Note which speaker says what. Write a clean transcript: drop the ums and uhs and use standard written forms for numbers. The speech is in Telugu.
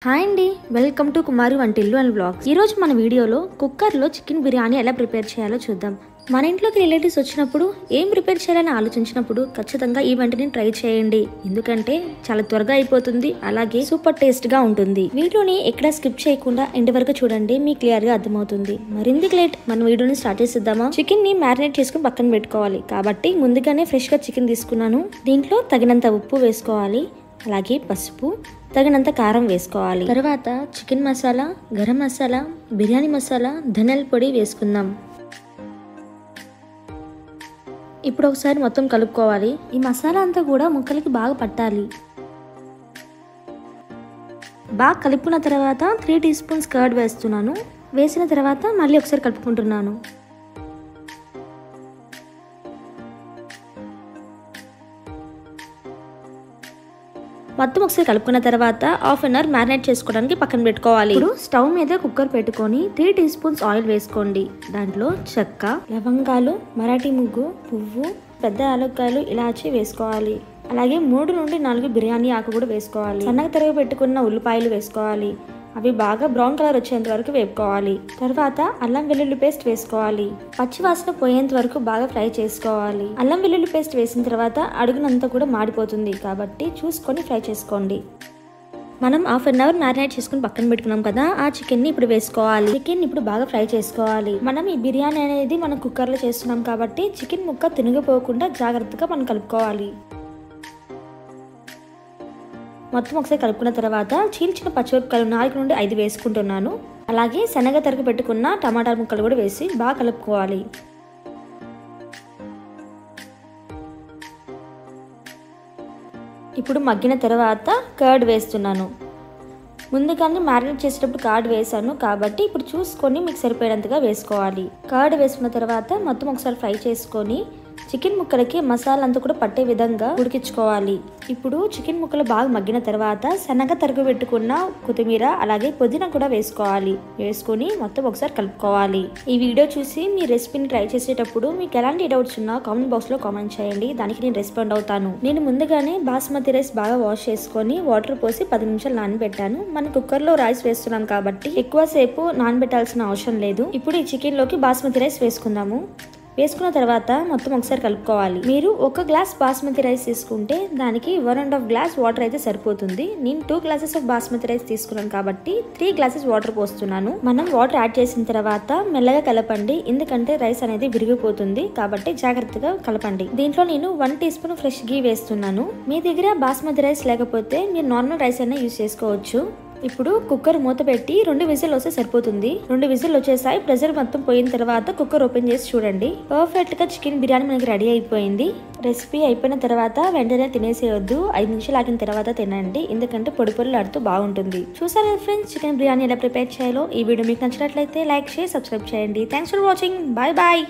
Speaker 1: హాయ్ అండి, వెల్కమ్ టు కుమారి వంటిల్లు అండ్ వ్లాగ్స్. ఈ రోజు మన వీడియోలో కుక్కర్లో చికెన్ బిర్యానీ ఎలా ప్రిపేర్ చేయాలో చూద్దాం. మన ఇంట్లోకి రిలేటివ్స్ వచ్చినప్పుడు ఏం ప్రిపేర్ చేయాలని ఆలోచించినప్పుడు ఖచ్చితంగా ఈ వంటని ట్రై చేయండి. ఎందుకంటే చాలా త్వరగా అయిపోతుంది, అలాగే సూపర్ టేస్ట్ గా ఉంటుంది. వీడియోని ఎక్కడ స్కిప్ చేయకుండా ఎండ్ వరకు చూడండి, మీకు క్లియర్ గా అర్థమవుతుంది. మరింత లేట్ మన వీడియోని స్టార్ట్ చేసేద్దామా. చికెన్ ని మ్యారినేట్ చేసుకుని పక్కన పెట్టుకోవాలి. కాబట్టి ముందుగానే ఫ్రెష్ గా చికెన్ తీసుకున్నాను. దీంట్లో తగినంత ఉప్పు వేసుకోవాలి, అలాగే పసుపు, తగినంత కారం వేసుకోవాలి. తర్వాత చికెన్ మసాలా, గరం మసాలా, బిర్యానీ మసాలా, ధనియాల పొడి వేసుకుందాం. ఇప్పుడు ఒకసారి మొత్తం కలుపుకోవాలి. ఈ మసాలా అంతా కూడా ముక్కలకి బాగా పట్టాలి. బాగా కలుపుకున్న తర్వాత 3 టీ స్పూన్స్ కర్డ్ వేస్తున్నాను. వేసిన తర్వాత మళ్ళీ ఒకసారి కలుపుకుంటున్నాను. మొత్తం ఒకసారి కలుపుకున్న తర్వాత హాఫ్ అన్ అవర్ మ్యారినేట్ చేసుకోవడానికి పక్కన పెట్టుకోవాలి. ఇప్పుడు స్టవ్ మీద కుక్కర్ పెట్టుకొని 3 టీ స్పూన్స్ ఆయిల్ వేసుకోండి. దాంట్లో చెక్క, లవంగాలు, మరాఠీ ముగ్గు, పువ్వు, పెద్ద యాలక్కాయలు, ఇలాచి వేసుకోవాలి. అలాగే 3 నుండి 4 బిర్యానీ ఆకు కూడా వేసుకోవాలి. సన్నగా తరిగి పెట్టుకున్న ఉల్లిపాయలు వేసుకోవాలి. అవి బాగా బ్రౌన్ కలర్ వచ్చేంత వరకు వేపుకోవాలి. తర్వాత అల్లం వెల్లుల్లి పేస్ట్ వేసుకోవాలి. పచ్చి వాసన పోయేంత వరకు బాగా ఫ్రై చేసుకోవాలి. అల్లం వెల్లుల్లి పేస్ట్ వేసిన తర్వాత అడుగునంతా కూడా మాడిపోతుంది, కాబట్టి చూసుకొని ఫ్రై చేసుకోండి. మనం హాఫ్ అన్ అవర్ మ్యారినేట్ చేసుకుని పక్కన పెట్టుకున్నాం కదా, ఆ చికెన్ ని ఇప్పుడు వేసుకోవాలి. చికెన్ ఇప్పుడు బాగా ఫ్రై చేసుకోవాలి. మనం ఈ బిర్యానీ అనేది మనం కుక్కర్ లో చేస్తున్నాం కాబట్టి చికెన్ ముక్క తినిగిపోకుండా జాగ్రత్తగా మనం కలుపుకోవాలి. మొత్తం ఒకసారి కలుపుకున్న తర్వాత చీల్చిన పచ్చిమిరపకాయలు 4 నుండి 5 వేసుకుంటున్నాను. అలాగే శనగ తరిగి పెట్టుకున్న టమాటా ముక్కలు కూడా వేసి బాగా కలుపుకోవాలి. ఇప్పుడు మగ్గిన తర్వాత కర్డ్ వేస్తున్నాను. ముందుగానే మ్యారినేట్ చేసేటప్పుడు కర్డ్ వేసాను కాబట్టి ఇప్పుడు చూసుకొని మీకు సరిపోయేంతగా వేసుకోవాలి. కర్డ్ వేసుకున్న తర్వాత మొత్తం ఒకసారి ఫ్రై చేసుకొని చికెన్ ముక్కలకి మసాలా అంతా కూడా పట్టే విధంగా ఉడికించుకోవాలి. ఇప్పుడు చికెన్ ముక్కలు బాగా మగ్గిన తర్వాత సన్నగా తరిగి పెట్టుకున్న కొత్తిమీర, అలాగే పుదీనా కూడా వేసుకోవాలి. వేసుకొని మొత్తం ఒకసారి కలుపుకోవాలి. ఈ వీడియో చూసి మీ రెసిపీని ట్రై చేసేటప్పుడు మీకు ఎలాంటి డౌట్స్ ఉన్నా కామెంట్ బాక్స్ లో కామెంట్ చేయండి, దానికి నేను రెస్పాండ్ అవుతాను. నేను ముందుగానే బాస్మతి రైస్ బాగా వాష్ చేసుకొని వాటర్ పోసి 10 నిమిషాలు నానబెట్టాను. మన కుక్కర్ లో రైస్ వేస్తున్నాం కాబట్టి ఎక్కువసేపు నానబెట్టాల్సిన అవసరం లేదు. ఇప్పుడు ఈ చికెన్ లోకి బాస్మతి రైస్ వేసుకుందాము. వేసుకున్న తర్వాత మొత్తం ఒకసారి కలుపుకోవాలి. మీరు 1 గ్లాస్ బాస్మతి రైస్ తీసుకుంటే దానికి 1.5 గ్లాస్ వాటర్ అయితే సరిపోతుంది. నేను 2 గ్లాసెస్ ఆఫ్ బాస్మతి రైస్ తీసుకున్నాను కాబట్టి 3 గ్లాసెస్ వాటర్ పోస్తున్నాను. మనం వాటర్ యాడ్ చేసిన తర్వాత మెల్లగా కలపండి, ఎందుకంటే రైస్ అనేది విరిగిపోతుంది, కాబట్టి జాగ్రత్తగా కలపండి. దీంట్లో నేను 1 టీ స్పూన్ ఫ్రెష్ గీ వేస్తున్నాను. మీ దగ్గర బాస్మతి రైస్ లేకపోతే మీరు నార్మల్ రైస్ అయినా యూజ్ చేసుకోవచ్చు. ఇప్పుడు కుక్కర్ మూత పెట్టి 2 విజిల్ వస్తే సరిపోతుంది. 2 విజిల్ వచ్చేసాయి. ప్రెషర్ మొత్తం పోయిన తర్వాత కుక్కర్ ఓపెన్ చేసి చూడండి. పర్ఫెక్ట్ గా చికెన్ బిర్యానీ మనకి రెడీ అయిపోయింది. రెసిపీ అయిపోయిన తర్వాత వెంటనే తినేసేయొద్దు, 5 నిమిషాలు ఆగిన తర్వాత తినండి, ఎందుకంటే పొడి పొడిలాడుతూ బాగుంటుంది. చూసారా ఫ్రెండ్స్, చికెన్ బిర్యానీ ఎలా ప్రిపేర్ చేయాలో? ఈ వీడియో మీకు నచ్చినట్లయితే లైక్, షేర్, సబ్స్క్రైబ్ చేయండి. Thanks for watching. Bye bye.